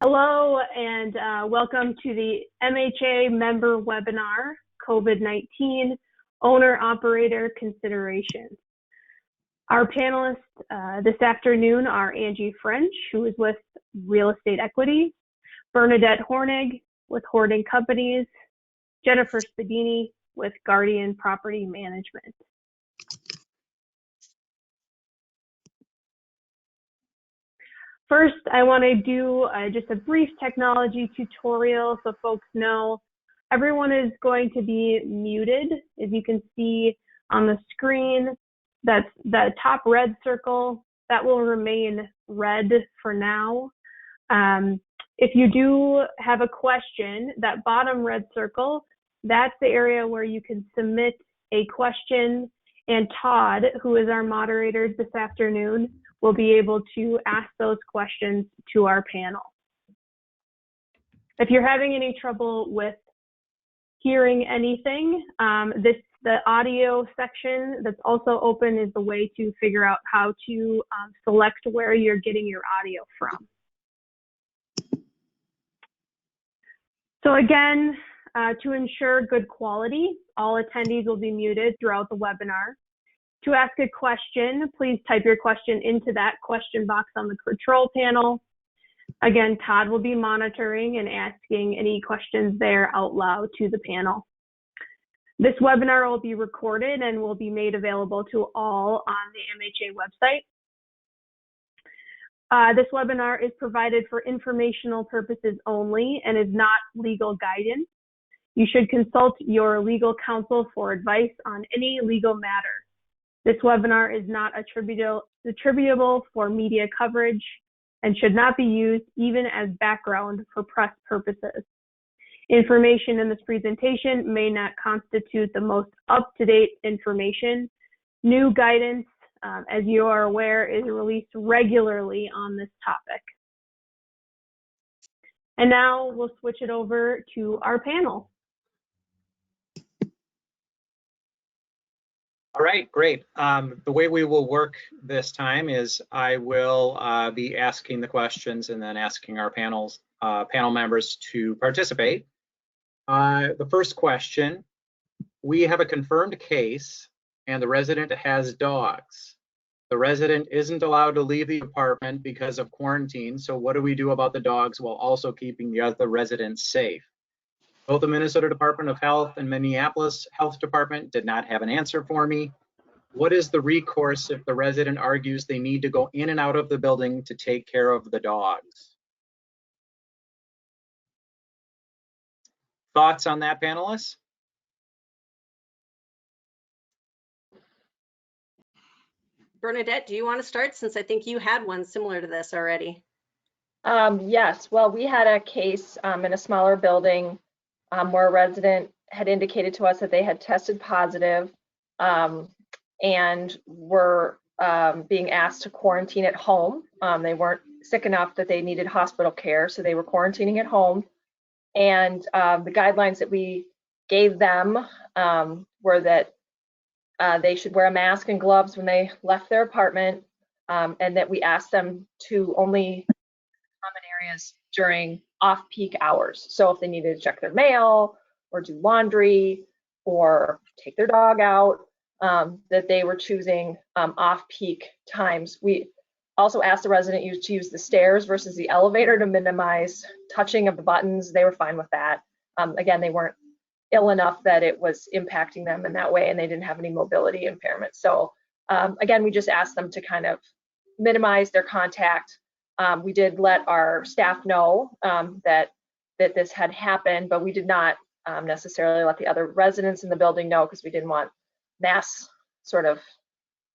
Hello and welcome to the MHA member webinar, COVID-19 Owner-Operator Considerations. Our panelists this afternoon are Angie French, who is with Real Estate Equities, Bernadette Hornig with Hornig Companies, Jennifer Spadine with Guardian Property Management. First, I want to do just a brief technology tutorial so folks know everyone is going to be muted. As you can see on the screen, that's the top red circle. That will remain red for now. If you do have a question, that bottom red circle, that's the area where you can submit a question, and Todd, who is our moderator this afternoon, will be able to ask those questions to our panel. If you're having any trouble with hearing anything, the audio section that's also open is the way to figure out how to select where you're getting your audio from. So again, to ensure good quality, all attendees will be muted throughout the webinar. To ask a question, please type your question into that question box on the control panel. Again, Todd will be monitoring and asking any questions there out loud to the panel. This webinar will be recorded and will be made available to all on the MHA website. This webinar is provided for informational purposes only and is not legal guidance. You should consult your legal counsel for advice on any legal matter. This webinar is not attributable for media coverage and should not be used even as background for press purposes. Information in this presentation may not constitute the most up-to-date information. New guidance, as you are aware, is released regularly on this topic. And now we'll switch it over to our panel. All right, great. The way we will work this time is I will be asking the questions and then asking our panel members to participate. The first question, we have a confirmed case and the resident has dogs. The resident isn't allowed to leave the apartment because of quarantine, so what do we do about the dogs while also keeping the other residents safe? Both the Minnesota Department of Health and Minneapolis Health Department did not have an answer for me. What is the recourse if the resident argues they need to go in and out of the building to take care of the dogs? Thoughts on that, panelists? Bernadette, do you want to start, since I think you had one similar to this already? Yes, well, we had a case in a smaller building where a resident had indicated to us that they had tested positive and were being asked to quarantine at home. They weren't sick enough that they needed hospital care, so they were quarantining at home. And the guidelines that we gave them were that they should wear a mask and gloves when they left their apartment, and that we asked them to only common areas during off-peak hours. So if they needed to check their mail or do laundry or take their dog out, that they were choosing off-peak times. We also asked the resident to use the stairs versus the elevator to minimize touching of the buttons. They were fine with that. Again, they weren't ill enough that it was impacting them in that way, and they didn't have any mobility impairment. So again, we just asked them to kind of minimize their contact. We did let our staff know that this had happened, but we did not necessarily let the other residents in the building know, because we didn't want mass sort of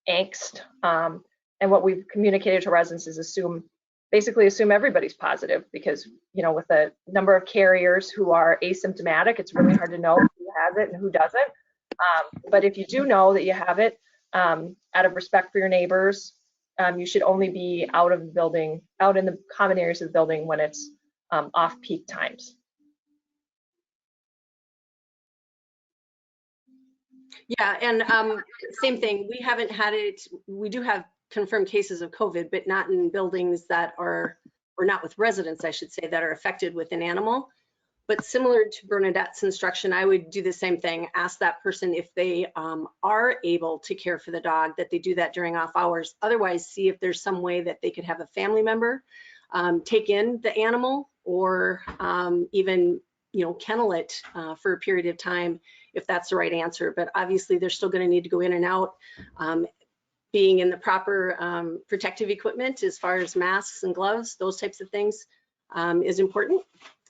angst. And what we've communicated to residents is basically assume everybody's positive, because, you know, with the number of carriers who are asymptomatic, it's really hard to know who has it and who doesn't. But if you do know that you have it, out of respect for your neighbors, you should only be out of the building, out in the common areas of the building when it's off-peak times. Yeah, and same thing. We haven't had it. We do have confirmed cases of COVID, but not in buildings that are or not with residents, I should say, that are affected with an animal. But similar to Bernadette's instruction, I would do the same thing. Ask that person if they are able to care for the dog, that they do that during off hours. Otherwise, see if there's some way that they could have a family member take in the animal, or even, you know, kennel it for a period of time, if that's the right answer. But obviously, they're still going to need to go in and out. Being in the proper protective equipment as far as masks and gloves, those types of things is important.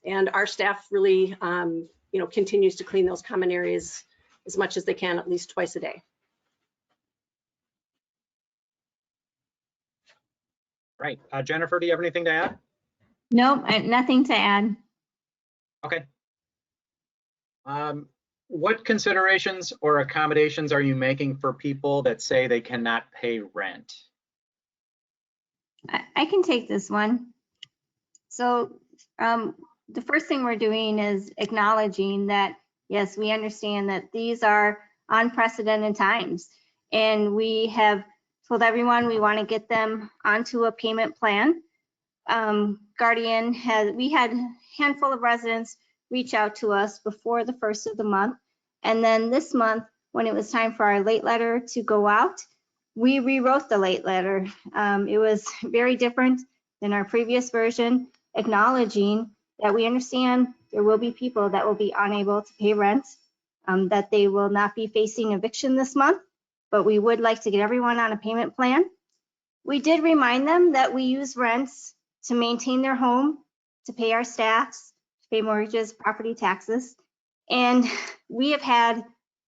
And our staff really, you know, continues to clean those common areas as much as they can, at least twice a day. Right. Jennifer, do you have anything to add? Nope, nothing to add. Okay. What considerations or accommodations are you making for people that say they cannot pay rent? I can take this one. So the first thing we're doing is acknowledging that, yes, we understand that these are unprecedented times, and we have told everyone we want to get them onto a payment plan. Guardian we had a handful of residents reach out to us before the first of the month, and then this month, when it was time for our late letter to go out, we rewrote the late letter. It was very different than our previous version, acknowledging that we understand there will be people that will be unable to pay rent, that they will not be facing eviction this month, but we would like to get everyone on a payment plan. We did remind them that we use rents to maintain their home, to pay our staffs, to pay mortgages, property taxes, and we have had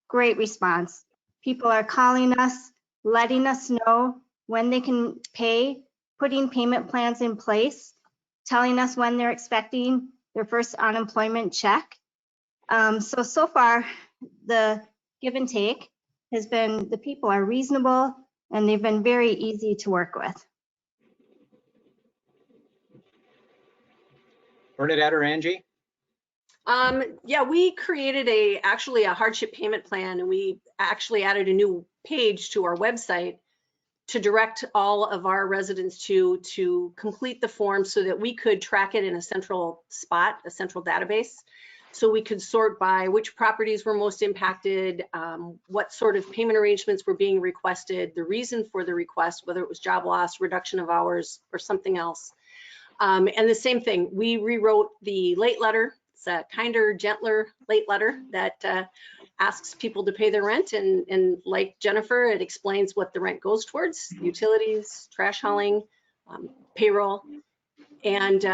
great response. People are calling us, letting us know when they can pay, putting payment plans in place, telling us when they're expecting their first unemployment check. So far, the give and take has been, the people are reasonable and they've been very easy to work with. Bernadette or Angie? Yeah, we created actually a hardship payment plan, and we actually added a new page to our website to direct all of our residents to complete the form so that we could track it in a central spot, a central database. So we could sort by which properties were most impacted, what sort of payment arrangements were being requested, the reason for the request, whether it was job loss, reduction of hours, or something else. And the same thing, we rewrote the late letter. It's a kinder, gentler late letter that asks people to pay their rent. And like Jennifer, it explains what the rent goes towards: utilities, trash hauling, payroll. And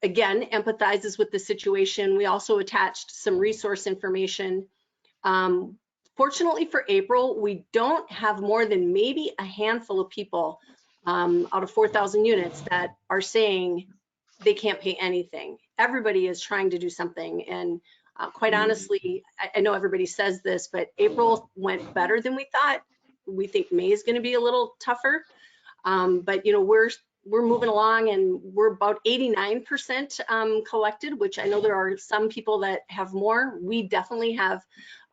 again, empathizes with the situation. We also attached some resource information. Fortunately for April, we don't have more than maybe a handful of people out of 4,000 units that are saying they can't pay anything. Everybody is trying to do something. And quite honestly, I know everybody says this, but April went better than we thought. We think May is going to be a little tougher. But you know, we're moving along, and we're about 89% collected, which I know there are some people that have more. We definitely have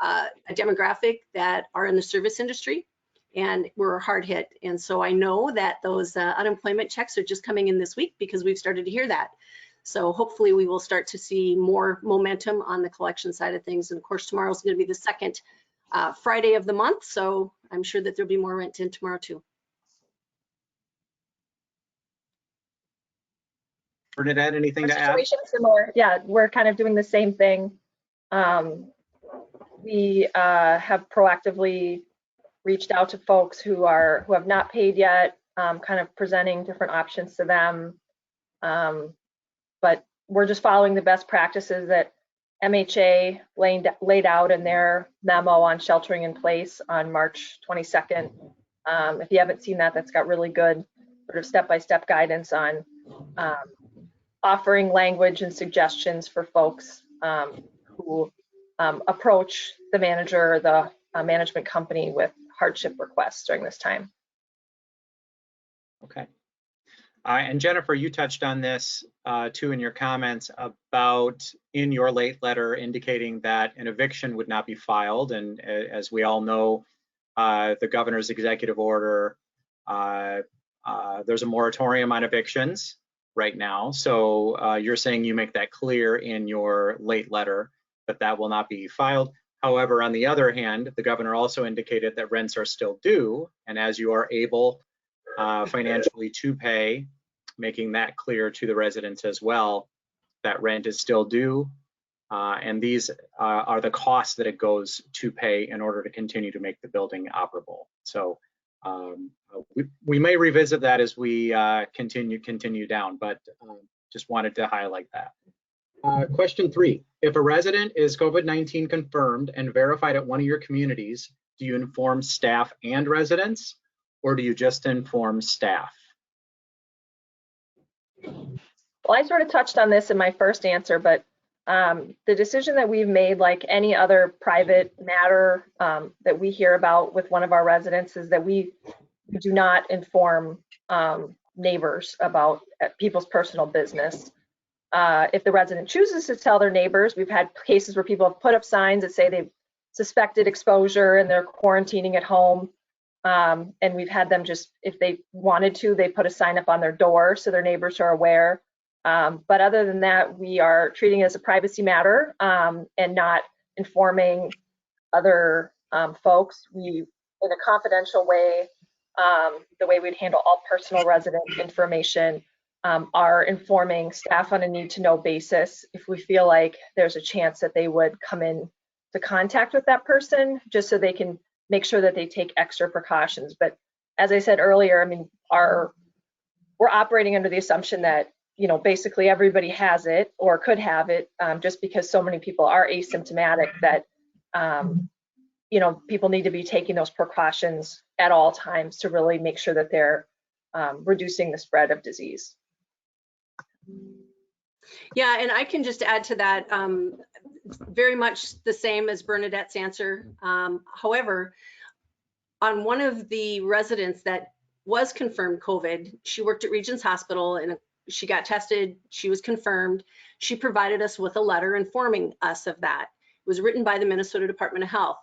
a demographic that are in the service industry, and we're hard hit. And so I know that those unemployment checks are just coming in this week because we've started to hear that. So hopefully we will start to see more momentum on the collection side of things. And of course, tomorrow is going to be the second Friday of the month. So I'm sure that there'll be more rent in tomorrow too. Bernadette, anything to add? Situation similar. Yeah, we're kind of doing the same thing. We have proactively reached out to folks who have not paid yet, kind of presenting different options to them. But we're just following the best practices that MHA laid out in their memo on sheltering in place on March 22nd. If you haven't seen that, that's got really good sort of step-by-step guidance on offering language and suggestions for folks who approach the manager or the management company with hardship requests during this time. Okay. And Jennifer, you touched on this too in your comments about in your late letter indicating that an eviction would not be filed. And as we all know, the governor's executive order, there's a moratorium on evictions, right now. So you're saying you make that clear in your late letter that that will not be filed. However, on the other hand, the governor also indicated that rents are still due, and as you are able financially to pay, making that clear to the residents as well, that rent is still due, and these are the costs that it goes to pay in order to continue to make the building operable. So we may revisit that as we continue down, but just wanted to highlight that. Question 3, if a resident is COVID-19 confirmed and verified at one of your communities, do you inform staff and residents, or do you just inform staff? Well, I sort of touched on this in my first answer, but the decision that we've made, like any other private matter that we hear about with one of our residents, is that we do not inform neighbors about people's personal business. If the resident chooses to tell their neighbors, we've had cases where people have put up signs that say they've suspected exposure and they're quarantining at home. And we've had them just, if they wanted to, they put a sign up on their door so their neighbors are aware. But other than that, we are treating it as a privacy matter and not informing other folks. We, in a confidential way, the way we'd handle all personal resident information, are informing staff on a need-to-know basis if we feel like there's a chance that they would come in to contact with that person, just so they can make sure that they take extra precautions. But as I said earlier, I mean, we're operating under the assumption that, you know, basically everybody has it or could have it, just because so many people are asymptomatic that, you know, people need to be taking those precautions at all times to really make sure that they're reducing the spread of disease. Yeah, and I can just add to that, very much the same as Bernadette's answer. However, on one of the residents that was confirmed COVID, she worked at Regions Hospital and she got tested, she was confirmed. She provided us with a letter informing us of that. It was written by the Minnesota Department of Health.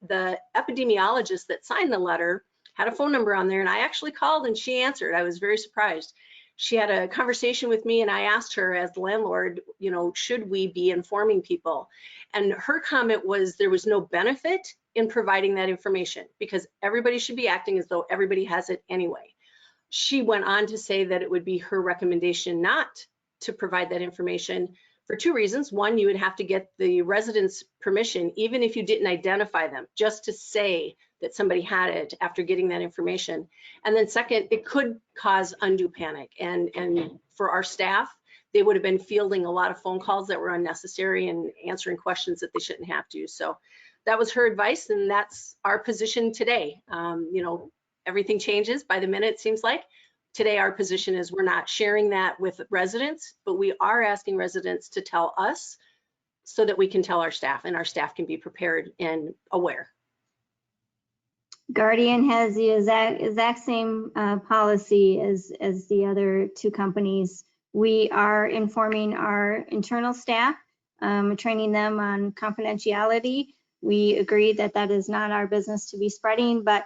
The epidemiologist that signed the letter had a phone number on there, and I actually called and she answered. I was very surprised. She had a conversation with me and I asked her as the landlord, you know, should we be informing people? And her comment was there was no benefit in providing that information because everybody should be acting as though everybody has it anyway. She went on to say that it would be her recommendation not to provide that information for 2 reasons. One, you would have to get the residents' permission, even if you didn't identify them, just to say that somebody had it after getting that information. And then second, it could cause undue panic. And for our staff, they would have been fielding a lot of phone calls that were unnecessary and answering questions that they shouldn't have to. So that was her advice, and that's our position today. You know, everything changes by the minute, it seems like. Today, our position is we're not sharing that with residents, but we are asking residents to tell us so that we can tell our staff and our staff can be prepared and aware. Guardian has the exact same policy as the other 2 companies. We are informing our internal staff, training them on confidentiality. We agree that that is not our business to be spreading, but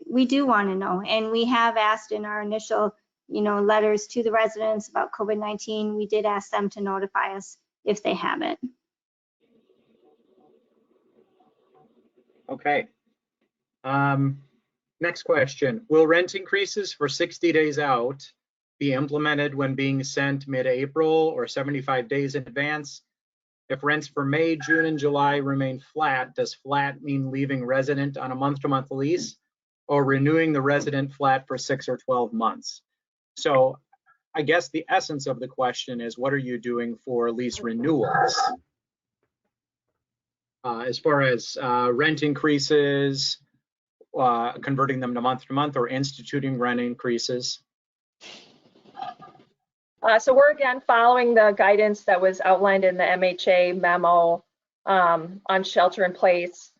we do want to know. And we have asked in our initial, you know, letters to the residents about COVID-19, we did ask them to notify us if they have it. Okay. Next question. Will rent increases for 60 days out be implemented when being sent mid-April or 75 days in advance? If rents for May, June, and July remain flat, does flat mean leaving resident on a month-to-month lease or renewing the resident flat for 6 or 12 months? So I guess the essence of the question is, what are you doing for lease renewals? As far as rent increases, converting them to month, or instituting rent increases? So we're again following the guidance that was outlined in the MHA memo on shelter in place.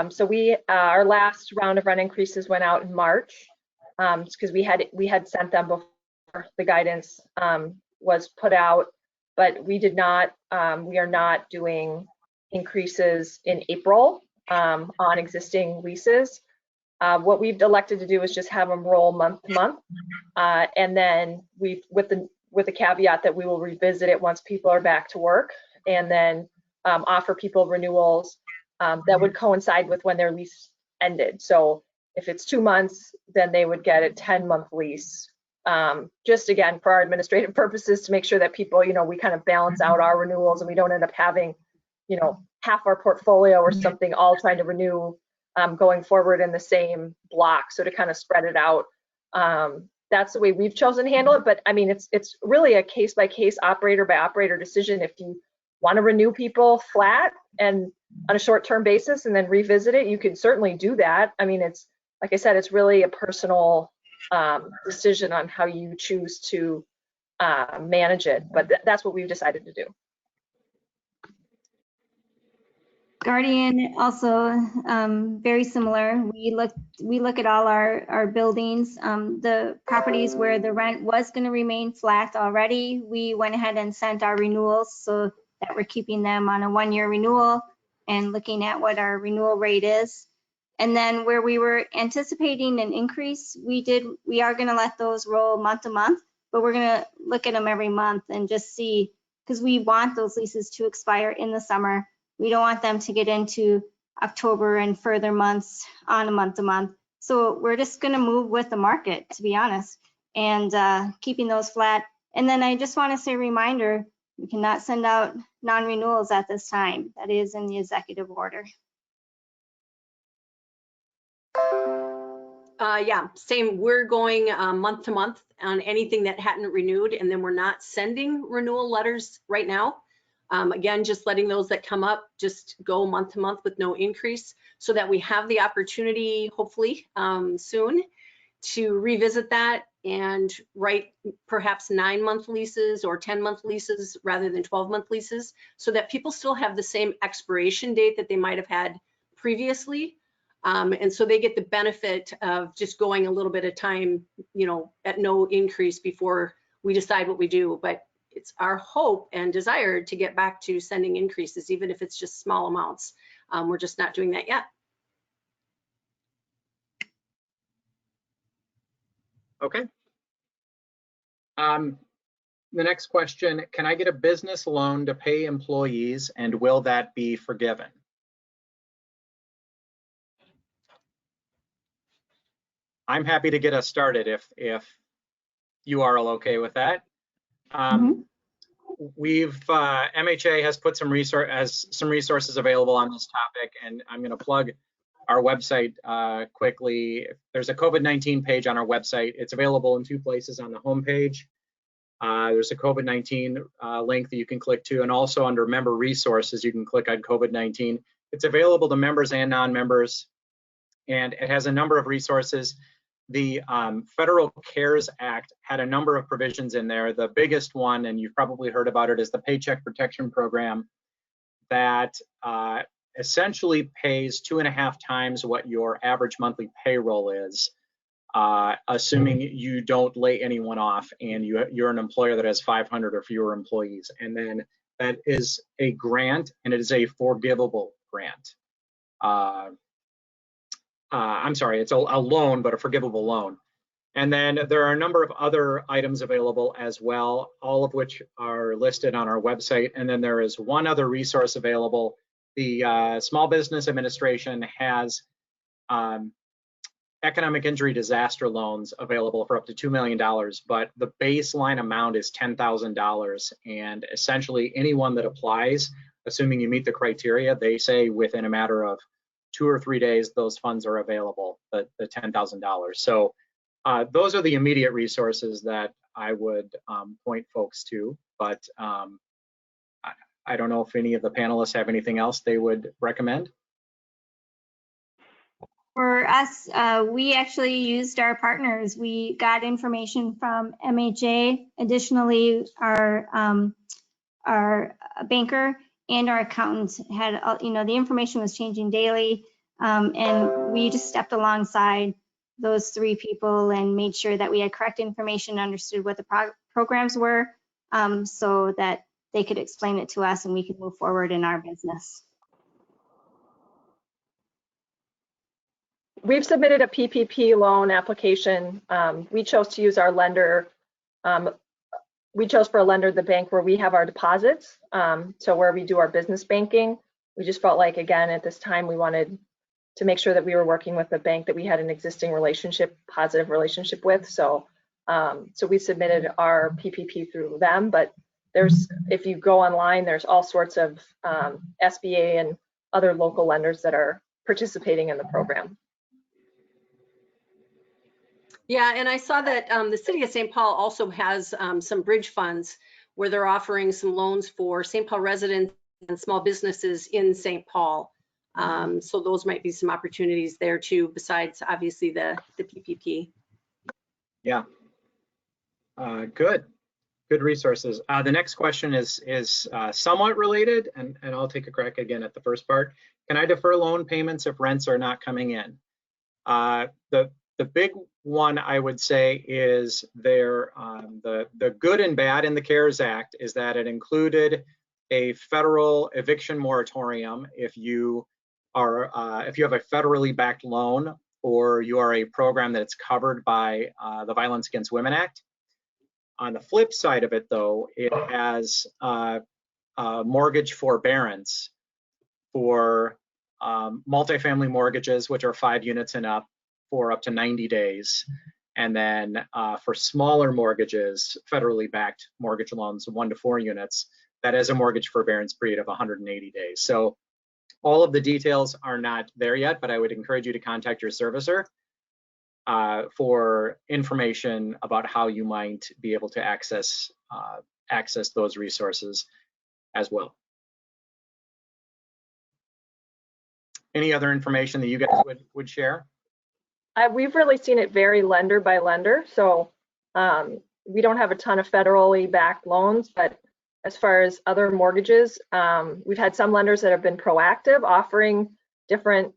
So our last round of rent increases went out in March because we had sent them before the guidance was put out, but we did not. We are not doing increases in April on existing leases. What we've elected to do is just have them roll month to month, and then with the with a caveat that we will revisit it once people are back to work, and then offer people renewals that would coincide with when their lease ended. So if it's 2 months, then they would get a 10-month lease. Just again, for our administrative purposes, to make sure that people, we kind of balance out our renewals and we don't end up having, half our portfolio or something all trying to renew going forward in the same block. So to kind of spread it out. That's the way we've chosen to handle it. But I mean, it's really a case by case, operator by operator decision. If you want to renew people flat and on a short-term basis and then revisit it, you can certainly do that. I mean, it's like I said, it's really a personal decision on how you choose to manage it. But that's what we've decided to do. Guardian also very similar. We look at all our buildings. The properties where the rent was going to remain flat already, we went ahead and sent our renewals so that we're keeping them on a 1-year renewal and looking at what our renewal rate is. And then where we were anticipating an increase, we are going to let those roll month to month, but we're going to look at them every month and just see, because we want those leases to expire in the summer. We don't want them to get into October and further months on a month to month. So we're just going to move with the market, to be honest, and keeping those flat. And then I just want to say a reminder, we cannot send out non-renewals at this time. That is in the executive order. Yeah, same. We're going month to month on anything that hadn't renewed, and then we're not sending renewal letters right now. Again, just letting those that come up just go month to month with no increase, so that we have the opportunity, hopefully soon, to revisit that and write perhaps 9-month leases or 10-month leases rather than 12-month leases, so that people still have the same expiration date that they might have had previously. And so they get the benefit of just going a little bit of time, at no increase before we decide what we do. But it's our hope and desire to get back to sending increases, even if it's just small amounts. We're just not doing that yet. Okay. The next question, can I get a business loan to pay employees, and will that be forgiven? I'm happy to get us started if you are all okay with that. MHA has put some resources available on this topic, and I'm going to plug our website quickly. There's a COVID-19 page on our website. It's available in 2 places on the homepage. There's a COVID-19 link that you can click to, and also under member resources, you can click on COVID-19. It's available to members and non-members, and it has a number of resources. The Federal CARES Act had a number of provisions in there. The biggest one, and you've probably heard about it, is the Paycheck Protection Program that essentially pays 2.5 times what your average monthly payroll is, assuming you don't lay anyone off and you're an employer that has 500 or fewer employees. And then that is a grant, and it is a forgivable grant. I'm sorry, it's a loan, but a forgivable loan. And then there are a number of other items available as well, all of which are listed on our website. And then there is one other resource available. The Small Business Administration has economic injury disaster loans available for up to $2 million, but the baseline amount is $10,000. And essentially anyone that applies, assuming you meet the criteria, they say within a matter of 2 or 3 days, those funds are available, the $10,000. So those are the immediate resources that I would point folks to, but I don't know if any of the panelists have anything else they would recommend. For us, we actually used our partners. We got information from MHA. Additionally, our banker and our accountant had, the information was changing daily, and we just stepped alongside those 3 people and made sure that we had correct information, understood what the programs were, so that they could explain it to us and we could move forward in our business. We've submitted a PPP loan application. We chose to use our lender we chose for a lender the bank where we have our deposits, so where we do our business banking. We just felt like, again, at this time, we wanted to make sure that we were working with a bank that we had an existing relationship, positive relationship with. So we submitted our PPP through them, but if you go online, there's all sorts of SBA and other local lenders that are participating in the program. Yeah, and I saw that the city of St. Paul also has some bridge funds where they're offering some loans for St. Paul residents and small businesses in St. Paul. So those might be some opportunities there too, besides obviously the PPP. Yeah. Good resources. The next question is somewhat related, and I'll take a crack again at the first part. Can I defer loan payments if rents are not coming in? The big one I would say is the good and bad in the CARES Act is that it included a federal eviction moratorium if you have a federally backed loan or you are a program that's covered by the Violence Against Women Act. On the flip side of it, though, it has mortgage forbearance for multifamily mortgages, which are 5 units and up, for up to 90 days. And then for smaller mortgages, federally backed mortgage loans, 1 to 4 units, that is a mortgage forbearance period of 180 days. So all of the details are not there yet, but I would encourage you to contact your servicer for information about how you might be able to access those resources as well. Any other information that you guys would share? We've really seen it vary lender by lender. So we don't have a ton of federally backed loans, but as far as other mortgages, we've had some lenders that have been proactive, offering different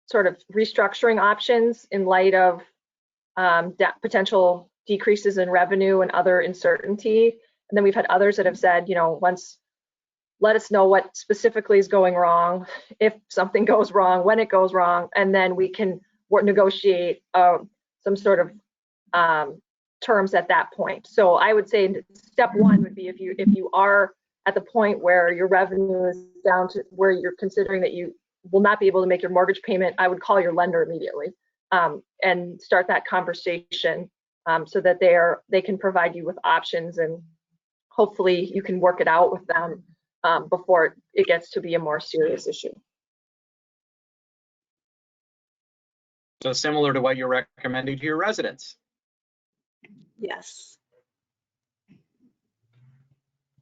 sort of restructuring options in light of potential decreases in revenue and other uncertainty. And then we've had others that have said, let us know what specifically is going wrong, if something goes wrong, when it goes wrong, and then we can negotiate some sort of terms at that point. So I would say step one would be if you are at the point where your revenue is down to where you're considering that you will not be able to make your mortgage payment, I would call your lender immediately and start that conversation so that they can provide you with options, and hopefully you can work it out with them before it gets to be a more serious issue. So similar to what you're recommending to your residents. Yes.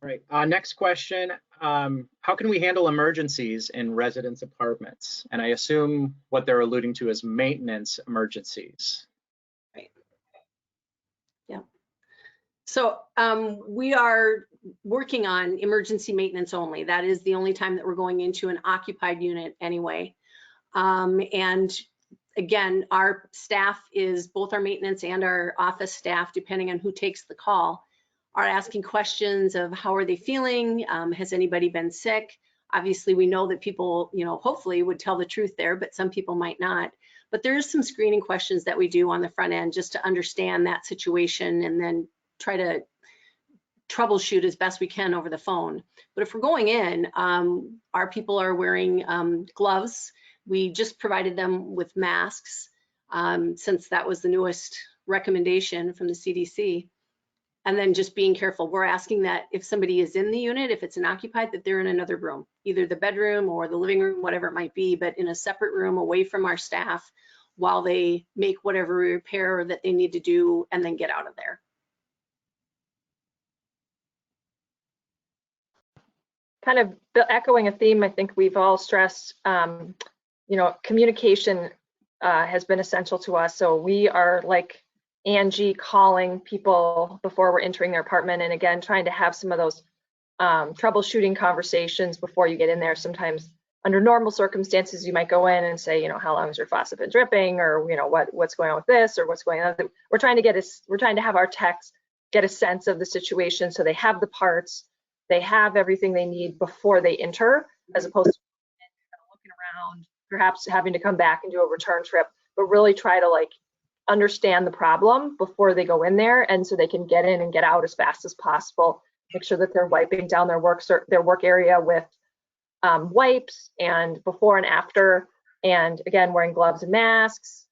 All right, next question. How can we handle emergencies in residence apartments? And I assume what they're alluding to is maintenance emergencies. Right. Yeah. So we are working on emergency maintenance only. That is the only time that we're going into an occupied unit anyway. And again, our staff is both our maintenance and our office staff, depending on who takes the call, are asking questions of how are they feeling? Has anybody been sick? Obviously, we know that people, hopefully would tell the truth there, but some people might not. But there is some screening questions that we do on the front end just to understand that situation and then try to troubleshoot as best we can over the phone. But if we're going in, our people are wearing gloves. We just provided them with masks since that was the newest recommendation from the CDC. And then just being careful. We're asking that if somebody is in the unit, if it's an occupied, that they're in another room, either the bedroom or the living room, whatever it might be, but in a separate room away from our staff while they make whatever repair that they need to do and then get out of there. Kind of echoing a theme, I think we've all stressed, communication has been essential to us. So we are like Angie calling people before we're entering their apartment, and again, trying to have some of those troubleshooting conversations before you get in there. Sometimes under normal circumstances, you might go in and say, how long has your faucet been dripping, or what's going on with this, or what's going on. We're trying to have our techs get a sense of the situation so they have the parts, they have everything they need before they enter, as opposed to looking around, perhaps having to come back and do a return trip, but really try to understand the problem before they go in there, and so they can get in and get out as fast as possible. Make sure that they're wiping down their work area with wipes, and before and after, and again, wearing gloves and masks,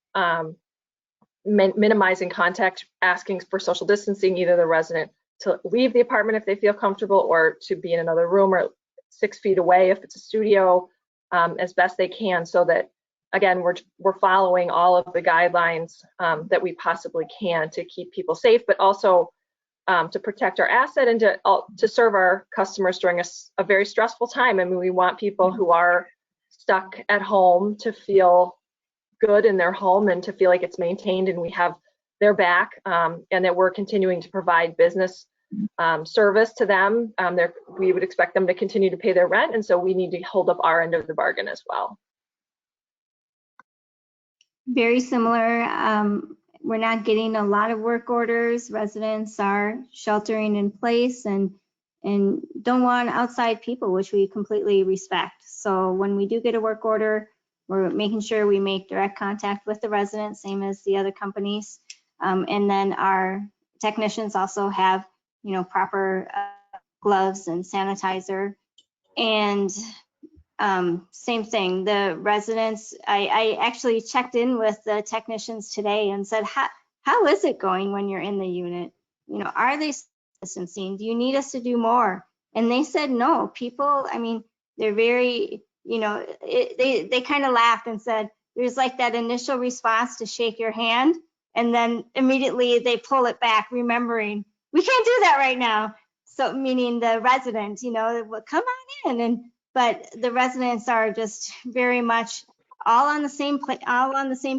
minimizing contact, asking for social distancing, either the resident to leave the apartment if they feel comfortable, or to be in another room or 6 feet away if it's a studio, as best they can, so that, again, we're following all of the guidelines that we possibly can to keep people safe, but also to protect our asset and to serve our customers during a very stressful time. I mean, we want people who are stuck at home to feel good in their home and to feel like it's maintained and we have their back, and that we're continuing to provide business service to them. We would expect them to continue to pay their rent, and so we need to hold up our end of the bargain as well. Very similar. We're not getting a lot of work orders. Residents are sheltering in place and don't want outside people, which we completely respect. So when we do get a work order, we're making sure we make direct contact with the resident, same as the other companies. And then our technicians also have, proper gloves and sanitizer. And same thing, the residents, I actually checked in with the technicians today and said, how is it going when you're in the unit? Are they distancing? Do you need us to do more? And they said, no, people, I mean, they're very, they kind of laughed and said, there's like that initial response to shake your hand, and then immediately they pull it back, remembering we can't do that right now. So meaning the resident, well, come on in. But the residents are just very much all on the same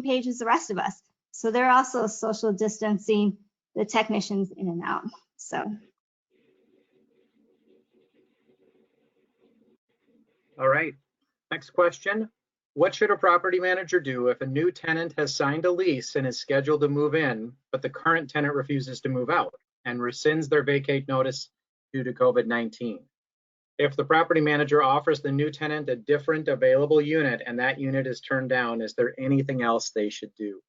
page as the rest of us. So they're also social distancing the technicians in and out. So. All right. Next question. What should a property manager do if a new tenant has signed a lease and is scheduled to move in, but the current tenant refuses to move out and rescinds their vacate notice due to COVID-19? If the property manager offers the new tenant a different available unit and that unit is turned down, is there anything else they should do?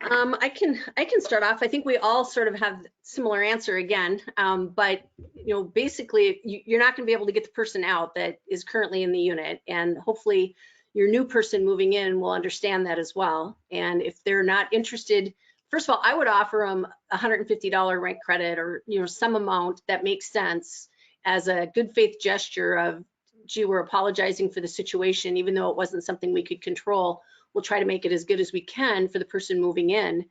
I can start off. I think we all sort of have similar answer again, but basically you're not going to be able to get the person out that is currently in the unit, and hopefully your new person moving in will understand that as well. And if they're not interested, first of all, I would offer them $150 rent credit, or some amount that makes sense as a good faith gesture of, gee, we're apologizing for the situation, even though it wasn't something we could control. We'll try to make it as good as we can for the person moving in.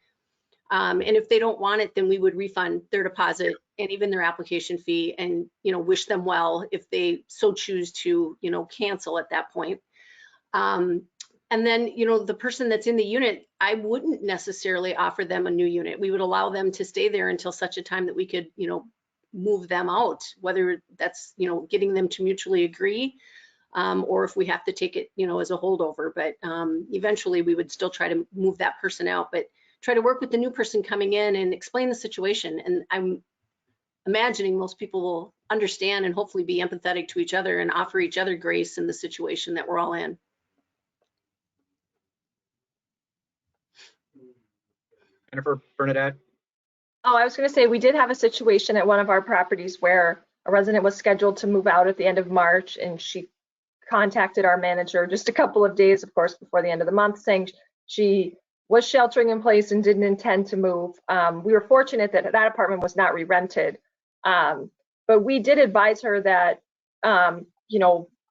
And if they don't want it, then we would refund their deposit and even their application fee, and wish them well if they so choose to cancel at that point. And then the person that's in the unit, I wouldn't necessarily offer them a new unit. We would allow them to stay there until such a time that we could move them out, whether that's getting them to mutually agree, or if we have to take it as a holdover. But eventually we would still try to move that person out, but try to work with the new person coming in and explain the situation. And I'm imagining most people will understand and hopefully be empathetic to each other and offer each other grace in the situation that we're all in. Jennifer, Bernadette? Oh, I was going to say, we did have a situation at one of our properties where a resident was scheduled to move out at the end of March, and she contacted our manager just a couple of days, of course, before the end of the month, saying she was sheltering in place and didn't intend to move. We were fortunate that that apartment was not re-rented, but we did advise her that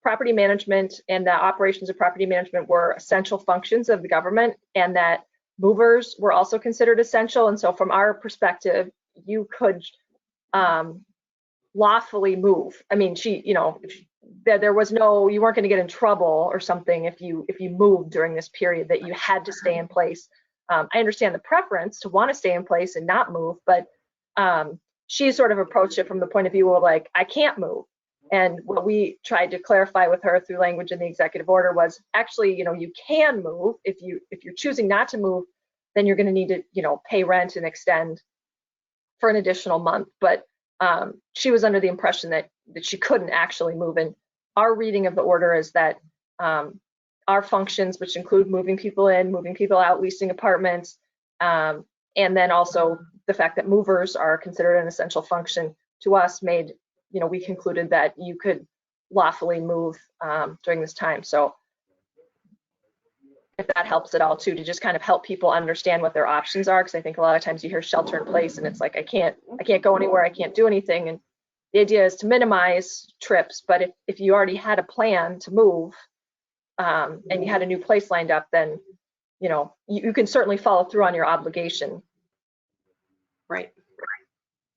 property management and the operations of property management were essential functions of the government, and that movers were also considered essential. And so from our perspective, you could lawfully move. I mean, there was no, you weren't going to get in trouble or something if you moved during this period, that you had to stay in place. I understand the preference to want to stay in place and not move, but she sort of approached it from the point of view of like, I can't move. And what we tried to clarify with her through language in the executive order was actually, you can move. If you're choosing not to move, then you're going to need to, pay rent and extend for an additional month. But she was under the impression that she couldn't actually move. And our reading of the order is that our functions, which include moving people in, moving people out, leasing apartments, and then also the fact that movers are considered an essential function to us made, we concluded that you could lawfully move during this time. So if that helps at all too, to just kind of help people understand what their options are, because I think a lot of times you hear shelter in place and it's like, I can't go anywhere, I can't do anything. And the idea is to minimize trips, but if you already had a plan to move and you had a new place lined up, then you can certainly follow through on your obligation. Right.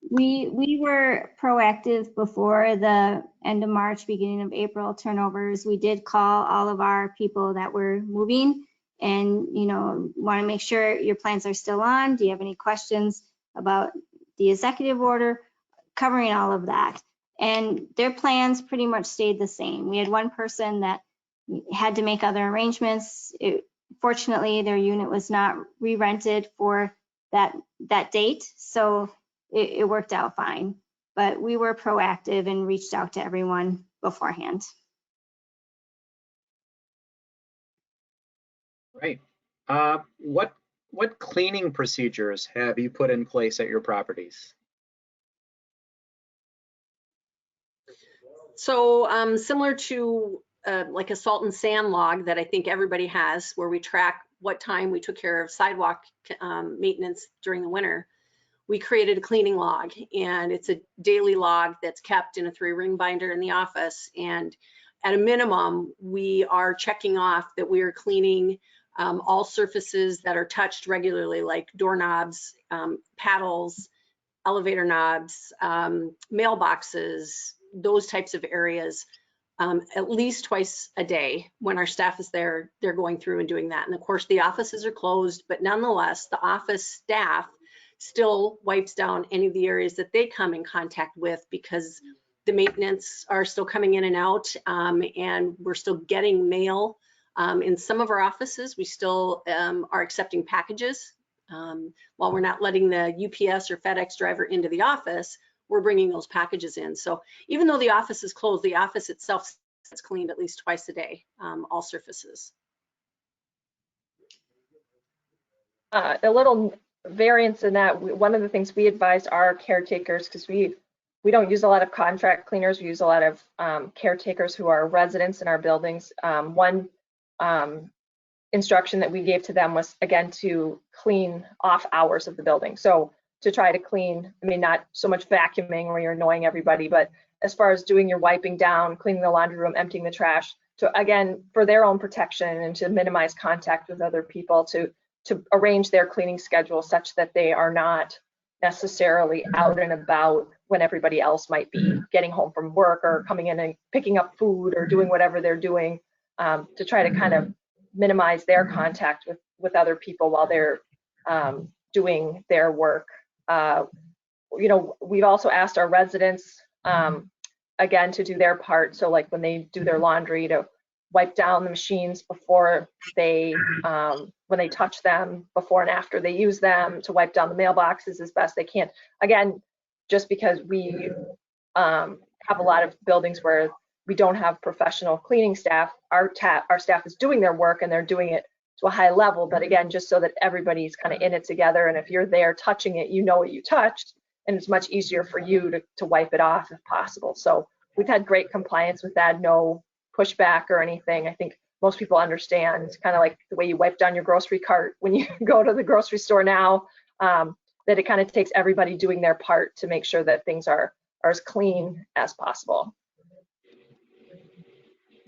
We were proactive before the end of March, beginning of April turnovers. We did call all of our people that were moving and, want to make sure your plans are still on. Do you have any questions about the executive order? Covering all of that. And their plans pretty much stayed the same. We had one person that had to make other arrangements. Fortunately, their unit was not re-rented for that date. So it worked out fine, but we were proactive and reached out to everyone beforehand. Right. What cleaning procedures have you put in place at your properties? So similar to like a salt and sand log that I think everybody has, where we track what time we took care of sidewalk maintenance during the winter, we created a cleaning log, and it's a daily log that's kept in a 3-ring binder in the office. And at a minimum, we are checking off that we are cleaning all surfaces that are touched regularly, like doorknobs, paddles, elevator knobs, mailboxes, those types of areas, at least twice a day. When our staff is there, they're going through and doing that. And of course, the offices are closed, but nonetheless, the office staff still wipes down any of the areas that they come in contact with, because the maintenance are still coming in and out, and we're still getting mail. In some of our offices, we still are accepting packages. While we're not letting the UPS or FedEx driver into the office, we're bringing those packages in. So even though the office is closed, the office itself is cleaned at least twice a day, all surfaces. A little variance in that, one of the things we advise our caretakers, because we don't use a lot of contract cleaners, we use a lot of caretakers who are residents in our buildings. One instruction that we gave to them was, again, to clean off hours of the building. So to try to clean, not so much vacuuming where you're annoying everybody, but as far as doing your wiping down, cleaning the laundry room, emptying the trash, to, again, for their own protection and to minimize contact with other people, to arrange their cleaning schedule such that they are not necessarily out and about when everybody else might be getting home from work or coming in and picking up food or doing whatever they're doing, to try to kind of minimize their contact with other people while they're doing their work. We've also asked our residents, again, to do their part. So like when they do their laundry, to wipe down the machines before they, when they touch them, before and after they use them, to wipe down the mailboxes as best they can. Again, just because we have a lot of buildings where we don't have professional cleaning staff, our staff is doing their work and they're doing it to a high level, but again, just so that everybody's kind of in it together, and if you're there touching it, you know what you touched, and it's much easier for you to wipe it off if possible. So we've had great compliance with that, no pushback or anything. I think most people understand. It's kind of like the way you wipe down your grocery cart when you go to the grocery store now, that it kind of takes everybody doing their part to make sure that things are as clean as possible.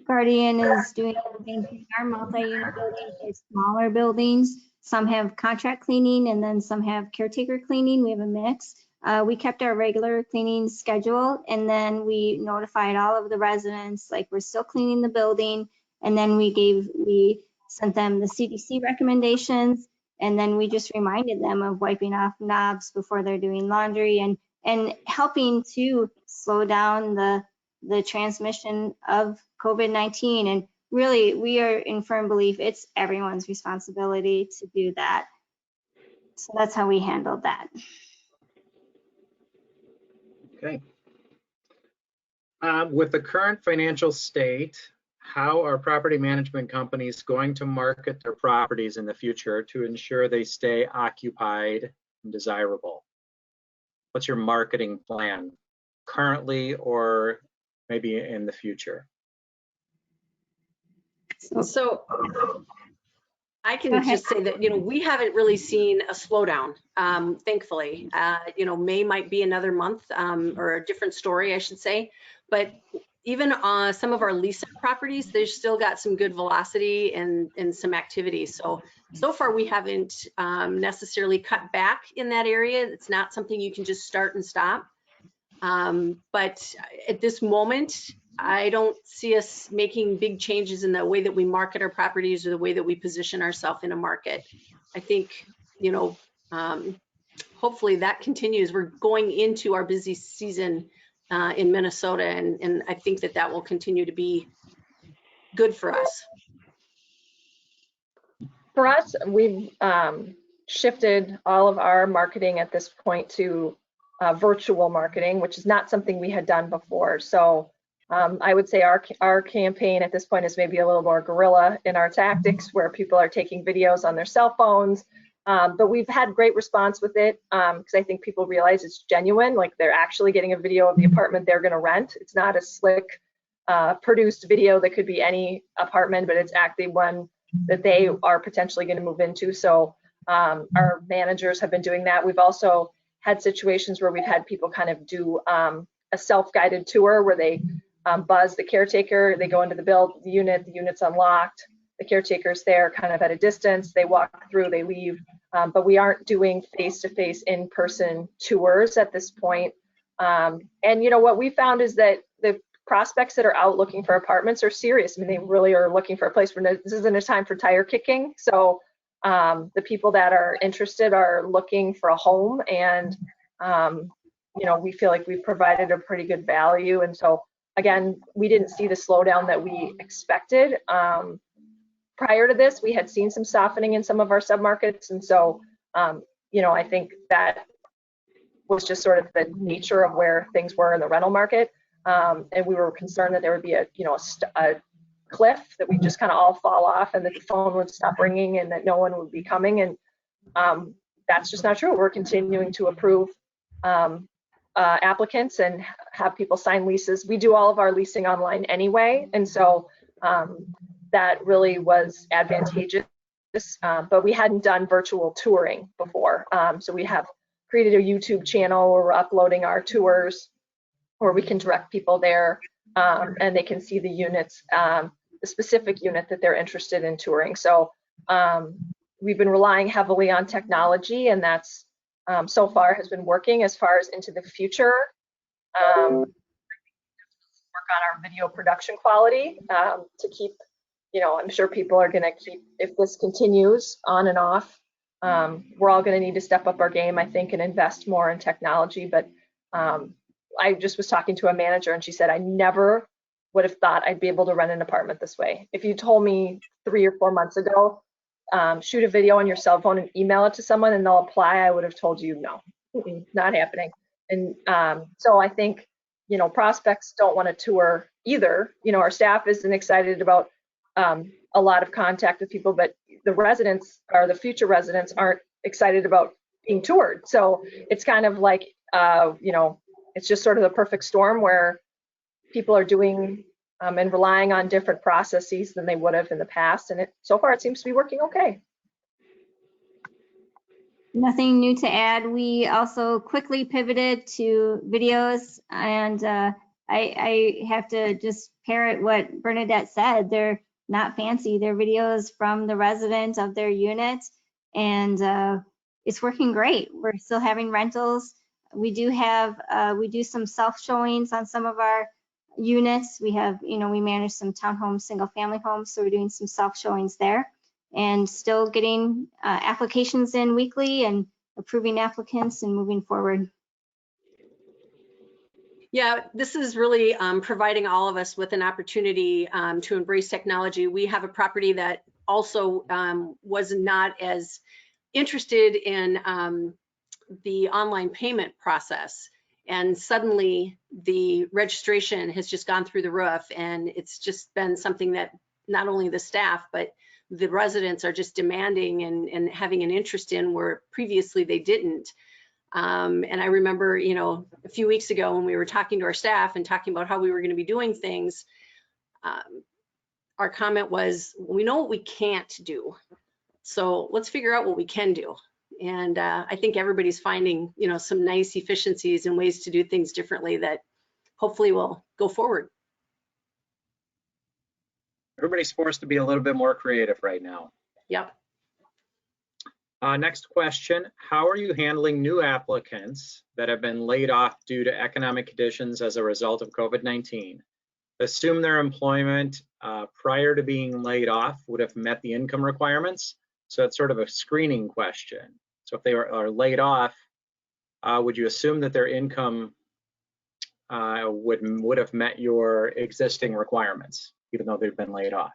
Guardian is doing the same thing. Our multi-unit buildings are smaller buildings. Some have contract cleaning and then some have caretaker cleaning. We have a mix. We kept our regular cleaning schedule, and then we notified all of the residents, like, we're still cleaning the building. And then we sent them the CDC recommendations, and then we just reminded them of wiping off knobs before they're doing laundry, and helping to slow down the transmission of COVID-19. And really, we are in firm belief it's everyone's responsibility to do that. So that's how we handled that. Okay. With the current financial state, how are property management companies going to market their properties in the future to ensure they stay occupied and desirable? What's your marketing plan currently or maybe in the future? So I can just say that, we haven't really seen a slowdown, thankfully. May might be another month or a different story, I should say. But even on some of our lease properties, they've still got some good velocity and some activity. So far we haven't necessarily cut back in that area. It's not something you can just start and stop. But at this moment, I don't see us making big changes in the way that we market our properties or the way that we position ourselves in a market. I think, hopefully that continues. We're going into our busy season in Minnesota, and I think that will continue to be good for us. For us, we've shifted all of our marketing at this point to virtual marketing, which is not something we had done before. So I would say our campaign at this point is maybe a little more guerrilla in our tactics, where people are taking videos on their cell phones. But we've had great response with it because I think people realize it's genuine, like they're actually getting a video of the apartment they're going to rent. It's not a slick produced video that could be any apartment, but it's actually one that they are potentially going to move into. So our managers have been doing that. We've also had situations where we've had people kind of do a self-guided tour where they buzz the caretaker, they go into the unit's unlocked, the caretaker's there kind of at a distance, they walk through, they leave, but we aren't doing face-to-face in-person tours at this point. And what we found is that the prospects that are out looking for apartments are serious. I mean, they really are looking for a place where this isn't a time for tire kicking. So the people that are interested are looking for a home, and we feel like we've provided a pretty good value. And so again, we didn't see the slowdown that we expected. Prior to this, we had seen some softening in some of our submarkets, and so I think that was just sort of the nature of where things were in the rental market. And we were concerned that there would be a cliff, that we just kind of all fall off and that the phone would stop ringing and that no one would be coming. And that's just not true. We're continuing to approve applicants and have people sign leases. We do all of our leasing online anyway, and so that really was advantageous. But we hadn't done virtual touring before. So we have created a YouTube channel where we're uploading our tours, where we can direct people there and they can see the units, the specific unit that they're interested in touring. So we've been relying heavily on technology, and that's so far has been working. As far as into the future, work on our video production quality to keep, I'm sure people are going to keep, if this continues on and off, we're all going to need to step up our game, I think, and invest more in technology. But I just was talking to a manager, and she said, I never would have thought I'd be able to rent an apartment this way. If you told me 3 or 4 months ago, shoot a video on your cell phone and email it to someone and they'll apply, I would have told you no, not happening. And so I think, prospects don't want to tour either. Our staff isn't excited about a lot of contact with people, but the residents or the future residents aren't excited about being toured. So it's kind of like, it's just sort of the perfect storm where people are doing and relying on different processes than they would have in the past. And so far it seems to be working okay. Nothing new to add. We also quickly pivoted to videos, and I have to just parrot what Bernadette said. They're not fancy. They're videos from the resident of their unit, and it's working great. We're still having rentals. We do some self showings on some of our units. We have, we manage some townhomes, single family homes, so we're doing some self showings there, and still getting applications in weekly and approving applicants and moving forward. Yeah, this is really providing all of us with an opportunity to embrace technology. We have a property that also was not as interested in the online payment process. And suddenly the registration has just gone through the roof, and it's just been something that not only the staff, but the residents are just demanding and having an interest in, where previously they didn't. And I remember, you know, a few weeks ago when we were talking to our staff and talking about how we were going to be doing things, our comment was, we know what we can't do, so let's figure out what we can do. And I think everybody's finding, you know, some nice efficiencies and ways to do things differently that hopefully will go forward. Everybody's forced to be a little bit more creative right now. Yep. Next question, how are you handling new applicants that have been laid off due to economic conditions as a result of COVID-19? Assume their employment prior to being laid off would have met the income requirements. So it's sort of a screening question. So if they are laid off, would you assume that their income would have met your existing requirements, even though they've been laid off?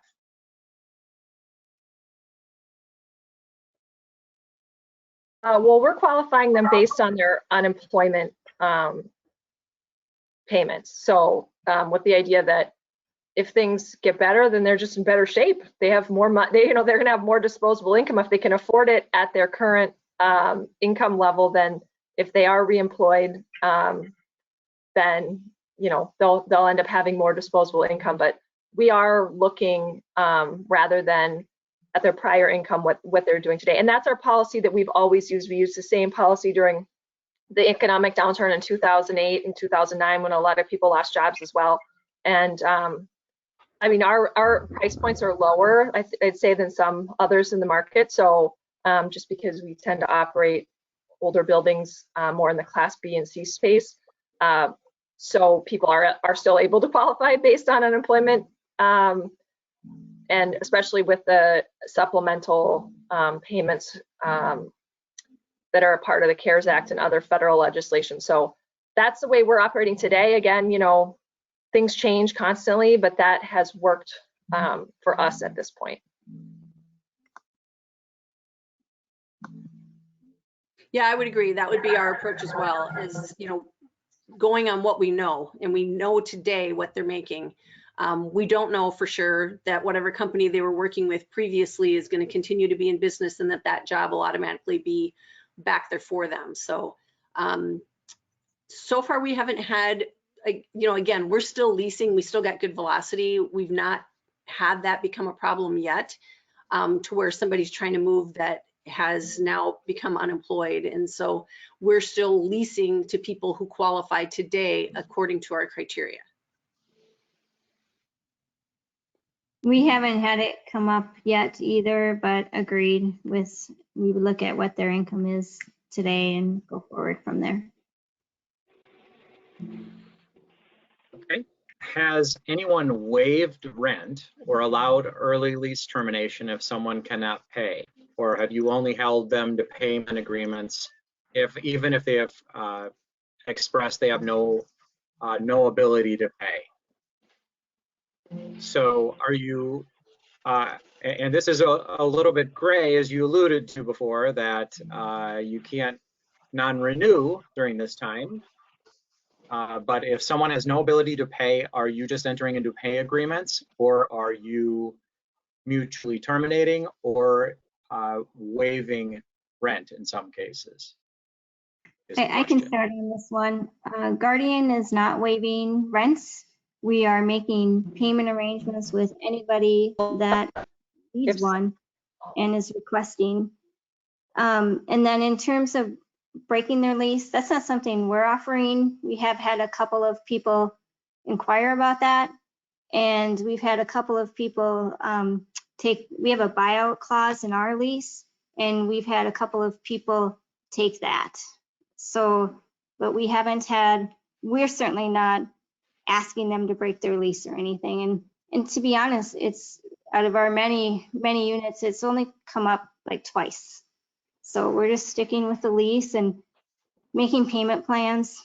Well, we're qualifying them based on their unemployment payments. So with the idea that if things get better, then they're just in better shape. They have more money, you know, they're gonna have more disposable income if they can afford it at their current income level. Than if they are reemployed, then, you know, they'll end up having more disposable income. But we are looking rather than at their prior income, what they're doing today. And that's our policy that we've always used. We used the same policy during the economic downturn in 2008 and 2009, when a lot of people lost jobs as well. And I mean, our price points are lower, I'd say, than some others in the market. So just because we tend to operate older buildings more in the Class B and C space, so people are still able to qualify based on unemployment, and especially with the supplemental payments that are a part of the CARES Act and other federal legislation. So that's the way we're operating today. Again, you know, things change constantly, but that has worked for us at this point. Yeah, I would agree. That would be our approach as well, is, you know, going on what we know, and we know today what they're making. We don't know for sure that whatever company they were working with previously is going to continue to be in business, and that job will automatically be back there for them. So, so far we haven't had, you know, again, we're still leasing. We still got good velocity. We've not had that become a problem yet, to where somebody's trying to move that has now become unemployed. And so we're still leasing to people who qualify today according to our criteria. We haven't had it come up yet either, but agreed with, we would look at what their income is today and go forward from there. Okay. Has anyone waived rent or allowed early lease termination if someone cannot pay? Or have you only held them to payment agreements even if they have expressed they have no ability to pay? So are you, and this is a little bit gray, as you alluded to before, that you can't non-renew during this time. But if someone has no ability to pay, are you just entering into pay agreements, or are you mutually terminating or waiving rent in some cases? I can start on this one. Guardian is not waiving rents. We are making payment arrangements with anybody that needs one and is requesting. And then in terms of breaking their lease, that's not something we're offering. We have had a couple of people inquire about that, and we've had a couple of people we have a buyout clause in our lease, and we've had a couple of people take that. So, but we haven't had, we're certainly not asking them to break their lease or anything. And to be honest, it's out of our many units, it's only come up like twice. So we're just sticking with the lease and making payment plans.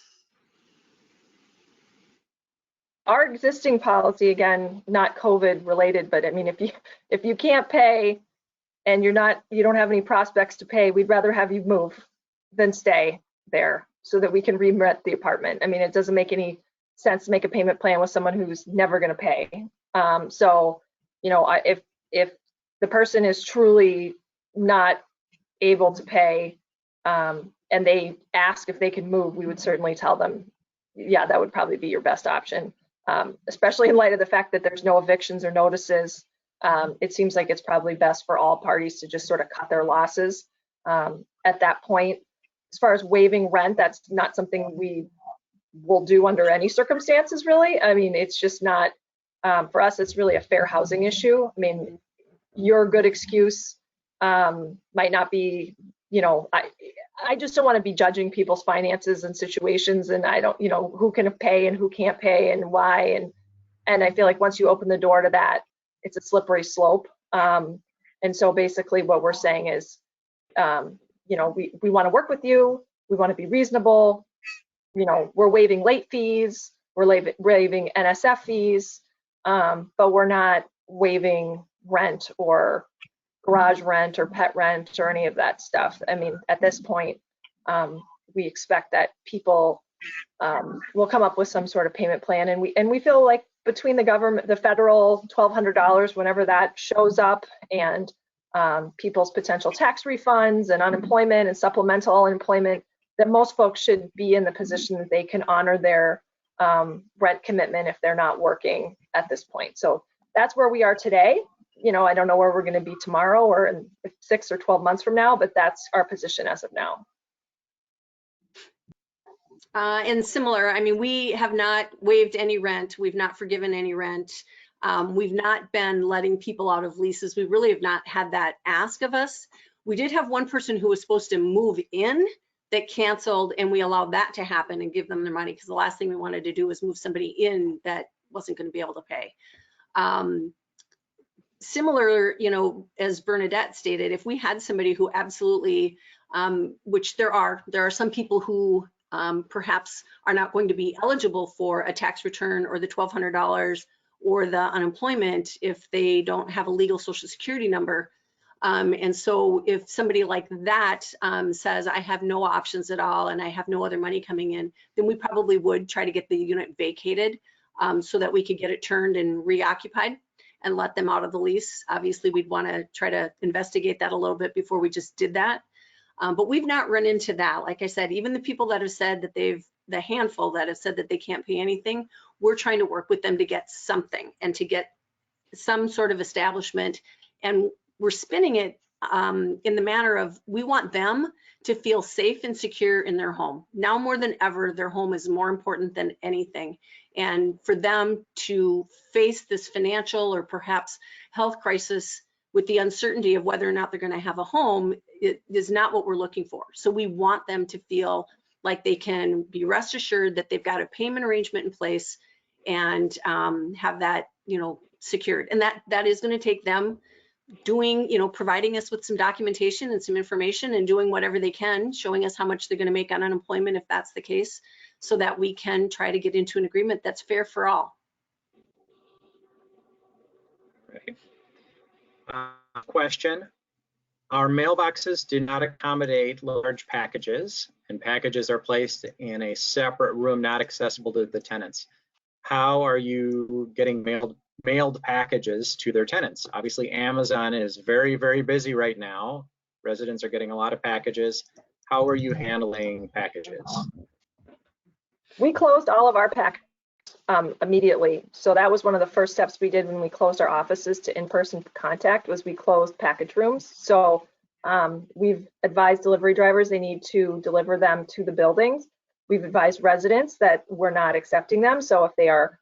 Our existing policy, again, not COVID related, but I mean, if you can't pay and you don't have any prospects to pay, we'd rather have you move than stay there. so that we can re-rent the apartment. I mean, it doesn't make any sense to make a payment plan with someone who's never going to pay. So, you know, if the person is truly not able to pay, and they ask if they can move, we would certainly tell them, yeah, that would probably be your best option, especially in light of the fact that there's no evictions or notices. It seems like it's probably best for all parties to just sort of cut their losses at that point. As far as waiving rent, that's not something we will do under any circumstances, really. I mean, it's just not, for us, it's really a fair housing issue. I mean, your good excuse might not be, you know, I just don't want to be judging people's finances and situations, and I don't, you know, who can pay and who can't pay and why. And I feel like once you open the door to that, it's a slippery slope. And so basically what we're saying is, you know, we want to work with you. We want to be reasonable. You know, we're waiving late fees. We're waiving NSF fees, but we're not waiving rent or garage rent or pet rent or any of that stuff. I mean, at this point, we expect that people will come up with some sort of payment plan, and we feel like between the government, the federal $1,200, whenever that shows up, and people's potential tax refunds and unemployment and supplemental unemployment, that most folks should be in the position that they can honor their rent commitment if they're not working at this point. So that's where we are today. You know, I don't know where we're going to be tomorrow or in 6 or 12 months from now, but that's our position as of now. And similar, I mean, we have not waived any rent. We've not forgiven any rent. We've not been letting people out of leases. We really have not had that ask of us. We did have one person who was supposed to move in that canceled, and we allowed that to happen and give them their money, because the last thing we wanted to do was move somebody in that wasn't going to be able to pay. Similar, you know, as Bernadette stated, if we had somebody who absolutely, which there are some people who perhaps are not going to be eligible for a tax return or the $1,200 or the unemployment if they don't have a legal Social Security number. And so if somebody like that says, I have no options at all and I have no other money coming in, then we probably would try to get the unit vacated so that we could get it turned and reoccupied and let them out of the lease. Obviously, we'd want to try to investigate that a little bit before we just did that. But we've not run into that. Like I said, even the people that have said that the handful that have said that they can't pay anything, we're trying to work with them to get something and to get some sort of establishment. And we're spinning it in the manner of, we want them to feel safe and secure in their home. Now more than ever, their home is more important than anything. And for them to face this financial or perhaps health crisis with the uncertainty of whether or not they're going to have a home, it is not what we're looking for. So we want them to feel like they can be rest assured that they've got a payment arrangement in place and have that, you know, secured. And that is going to take them doing, you know, providing us with some documentation and some information and doing whatever they can, showing us how much they're going to make on unemployment if that's the case, so that we can try to get into an agreement that's fair for all. Right. Question. Our mailboxes do not accommodate large packages, and packages are placed in a separate room not accessible to the tenants. How are you getting mailed packages to their tenants? Obviously, Amazon is very, very busy right now. Residents are getting a lot of packages. How are you handling packages? We closed all of our packages immediately. So that was one of the first steps we did when we closed our offices to in-person contact, was we closed package rooms. So we've advised delivery drivers they need to deliver them to the buildings. We've advised residents that we're not accepting them. So if they are,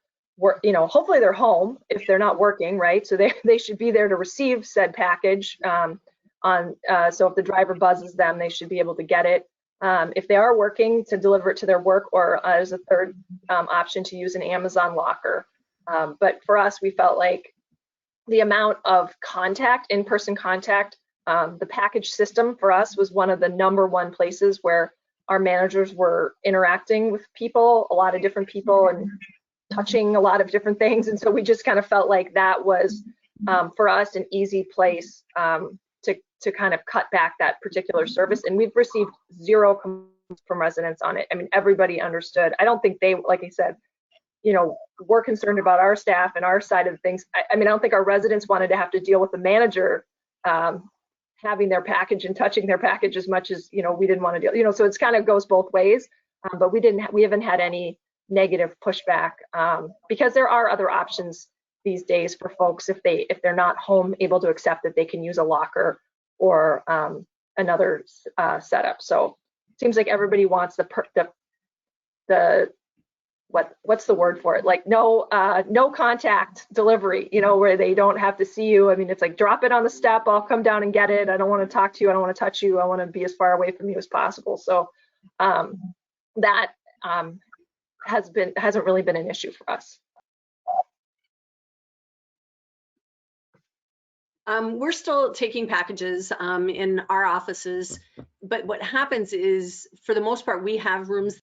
you know, hopefully they're home if they're not working, right? So they should be there to receive said package. So if the driver buzzes them, they should be able to get it. If they are working, to deliver it to their work, or as a third option, to use an Amazon locker. But for us, we felt like the amount of contact, in-person contact, the package system for us was one of the #1 places where our managers were interacting with people, a lot of different people, and touching a lot of different things. And so we just kind of felt like that was, for us, an easy place to kind of cut back that particular service. And we've received 0 from residents on it. I mean, everybody understood. I don't think they, like I said, we're concerned about our staff and our side of things. I mean, I don't think our residents wanted to have to deal with the manager having their package and touching their package as much as, we didn't want to deal, so it's kind of goes both ways. But we haven't had any negative pushback because there are other options these days for folks if they're not home able to accept that they can use a locker or another setup. So it seems like everybody wants the what's the word for it? Like no contact delivery, where they don't have to see you. I mean, it's like drop it on the step, I'll come down and get it. I don't want to talk to you, I don't want to touch you, I want to be as far away from you as possible. So that hasn't really been an issue for us. We're still taking packages in our offices, but what happens is, for the most part, we have rooms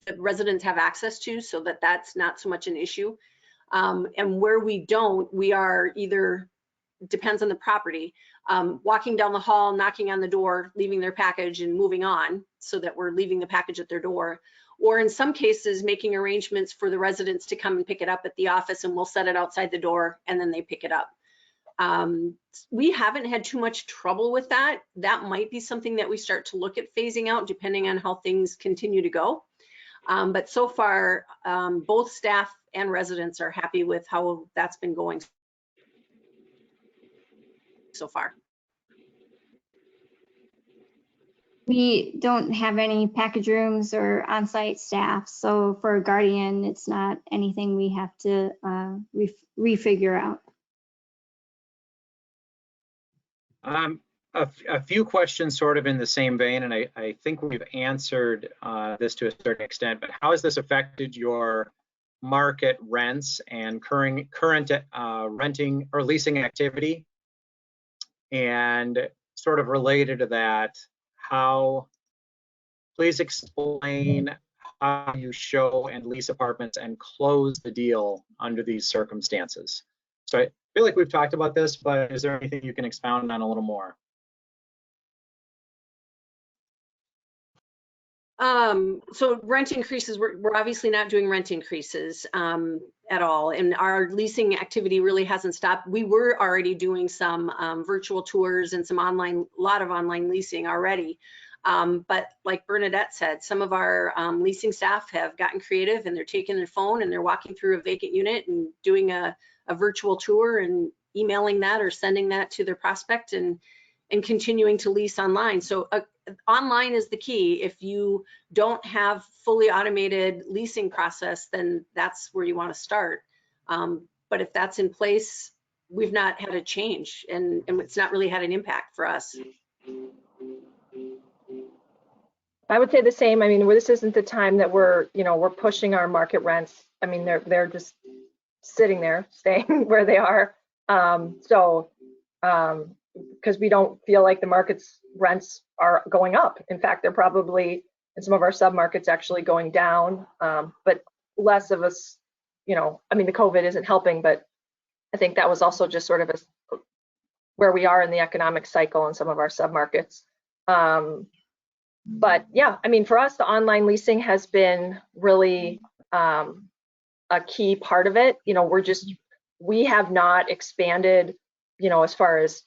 that residents have access to, so that's not so much an issue. And where we don't, we are either, depends on the property, walking down the hall, knocking on the door, leaving their package and moving on, so that we're leaving the package at their door. Or in some cases, making arrangements for the residents to come and pick it up at the office, and we'll set it outside the door and then they pick it up. We haven't had too much trouble with that. That might be something that we start to look at phasing out depending on how things continue to go. But so far, both staff and residents are happy with how that's been going so far. We don't have any package rooms or on-site staff, so for Guardian, it's not anything we have to refigure out. A few questions sort of in the same vein, and I think we've answered this to a certain extent, but how has this affected your market rents and current renting or leasing activity? And sort of related to that, please explain how you show and lease apartments and close the deal under these circumstances. So I feel like we've talked about this, but is there anything you can expound on a little more? So rent increases, we're obviously not doing rent increases at all, and our leasing activity really hasn't stopped. We were already doing some virtual tours and some a lot of online leasing already. But like Bernadette said, some of our leasing staff have gotten creative, and they're taking their phone and they're walking through a vacant unit and doing a virtual tour and emailing that or sending that to their prospect and continuing to lease online. So online is the key. If you don't have fully automated leasing process, then that's where you want to start. But if that's in place, we've not had a change, and it's not really had an impact for us. I would say the same. I mean, this isn't the time that we're pushing our market rents. I mean, they're just sitting there, staying where they are. Because we don't feel like the market's rents are going up. In fact, they're probably in some of our submarkets actually going down, but less of us, I mean, the COVID isn't helping, but I think that was also just sort of where we are in the economic cycle in some of our submarkets. But yeah, I mean, for us, the online leasing has been really a key part of it. We have not expanded, as far as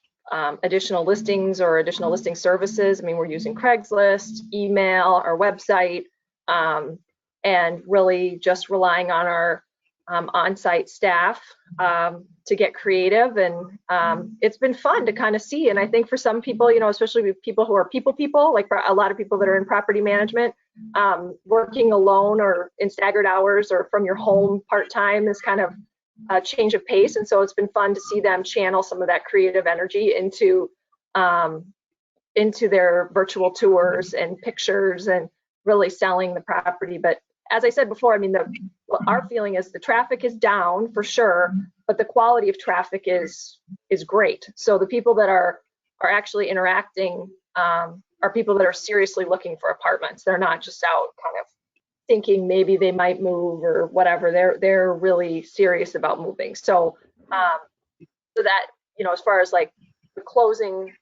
additional listings or additional listing services. I mean, we're using Craigslist, email, our website, and really just relying on our on-site staff to get creative. And it's been fun to kind of see. And I think for some people, especially with people who are people, like for a lot of people that are in property management, working alone or in staggered hours or from your home part-time is kind of a change of pace. And so it's been fun to see them channel some of that creative energy into their virtual tours and pictures and really selling the property. But as I said before, I mean, our feeling is the traffic is down for sure, but the quality of traffic is great. So the people that are actually interacting are people that are seriously looking for apartments. They're not just out kind of thinking maybe they might move or whatever. They're really serious about moving. So so that, as far as like the closing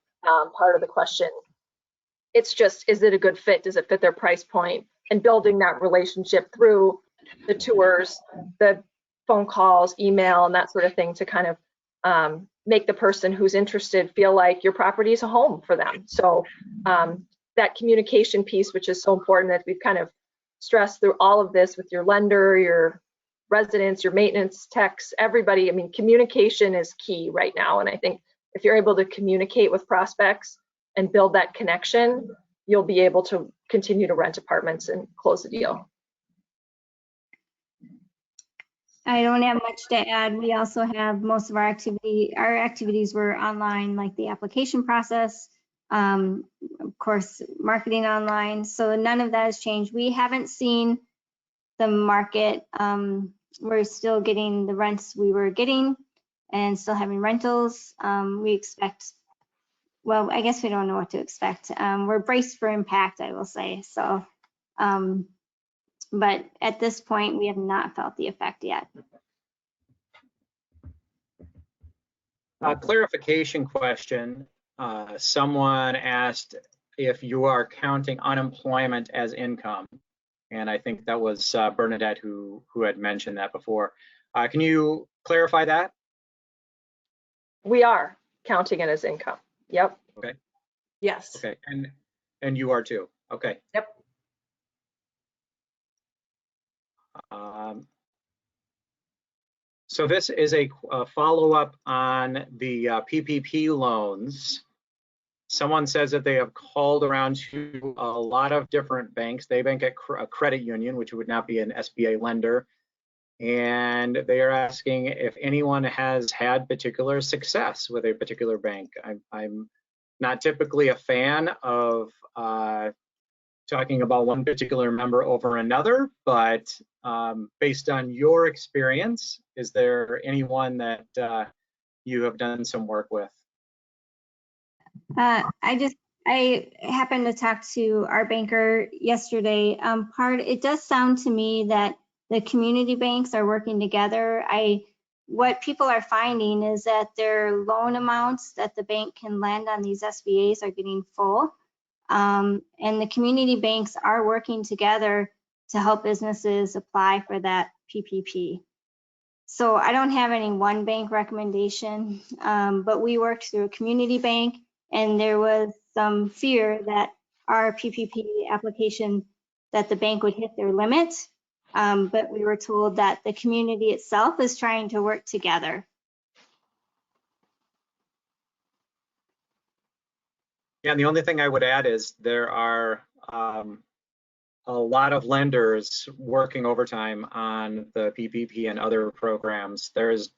part of the question, It's just, is it a good fit? Does it fit their price point? And building that relationship through the tours, the phone calls, email, and that sort of thing to kind of make the person who's interested feel like your property is a home for them. So that communication piece, which is so important, that we've kind of stressed through all of this with your lender, your residents, your maintenance techs, everybody. I mean, communication is key right now. And I think if you're able to communicate with prospects and build that connection, you'll be able to continue to rent apartments and close the deal. I don't have much to add. We also have most of our activities were online, like the application process, of course, marketing online. So none of that has changed. We haven't seen the market. We're still getting the rents we were getting and still having rentals. We expect, well, I guess we don't know what to expect. We're braced for impact, I will say. So, but at this point, we have not felt the effect yet. A clarification question. Someone asked if you are counting unemployment as income. And I think that was Bernadette who had mentioned that before. Can you clarify that? We are counting it as income. Yep. Okay. Yes. Okay. And you are too. Okay. Yep. So this is a follow-up on the PPP loans. Someone says that they have called around to a lot of different banks. They bank at a credit union, which would not be an SBA lender. And they are asking if anyone has had particular success with a particular bank. I'm not typically a fan of talking about one particular member over another, but based on your experience, is there anyone that you have done some work with? I happened to talk to our banker yesterday. It does sound to me that the community banks are working together. What people are finding is that their loan amounts that the bank can lend on these SBAs are getting full. And the community banks are working together to help businesses apply for that PPP. So I don't have any one bank recommendation, but we worked through a community bank, and there was some fear that our PPP application, that the bank would hit their limit. But we were told that the community itself is trying to work together. Yeah, and the only thing I would add is there are a lot of lenders working overtime on the PPP and other programs. There's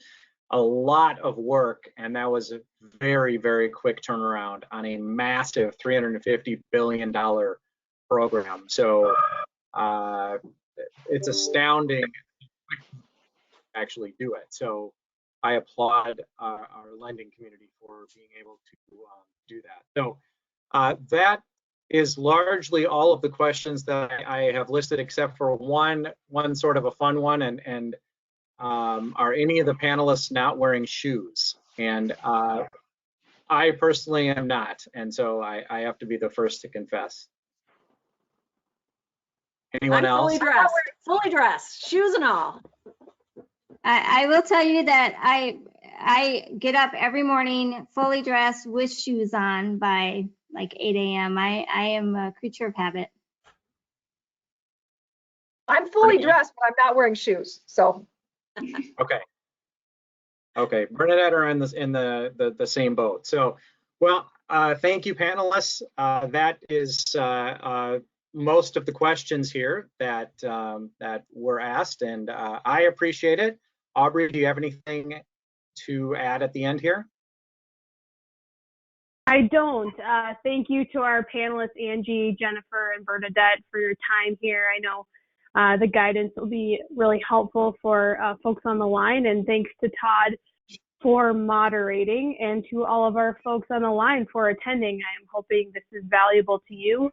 a lot of work, and that was a very, very quick turnaround on a massive $350 billion program. So it's astounding to actually do it. So I applaud our lending community for being able to do that. So that is largely all of the questions that I have listed, except for one sort of a fun one, and are any of the panelists not wearing shoes? And I personally am not, and so I have to be the first to confess. Anyone else? Fully dressed, shoes and all. I will tell you that I get up every morning fully dressed with shoes on by like 8 a.m. I am a creature of habit. I'm fully dressed, but I'm not wearing shoes. So. Okay. Bernadette are in the same boat. So, well, thank you, panelists. That is most of the questions here that were asked, and I appreciate it. Aubrey, do you have anything to add at the end here? I don't. Thank you to our panelists, Angie, Jennifer, and Bernadette, for your time here. I know the guidance will be really helpful for folks on the line, and thanks to Todd for moderating, and to all of our folks on the line for attending. I am hoping this is valuable to you.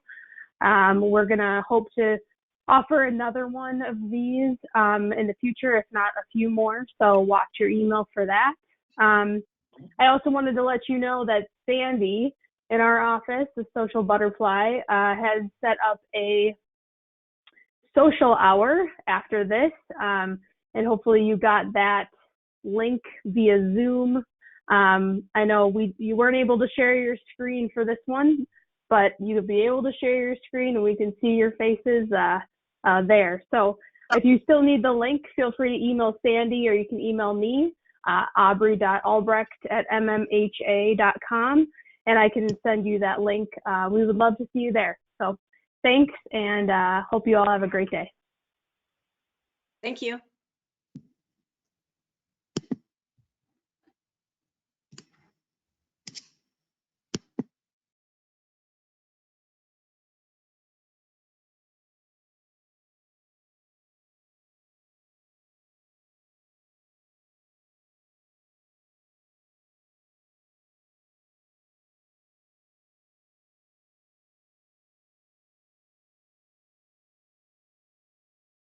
We're going to hope to offer another one of these in the future, if not a few more, so watch your email for that. I also wanted to let you know that Sandy in our office, the Social Butterfly, has set up a social hour after this, and hopefully you got that link via Zoom. I know you weren't able to share your screen for this one, but you'll be able to share your screen and we can see your faces there. So if you still need the link, feel free to email Sandy or you can email me, aubrey.albrecht@mmha.com, and I can send you that link. We would love to see you there. So thanks, and hope you all have a great day. Thank you.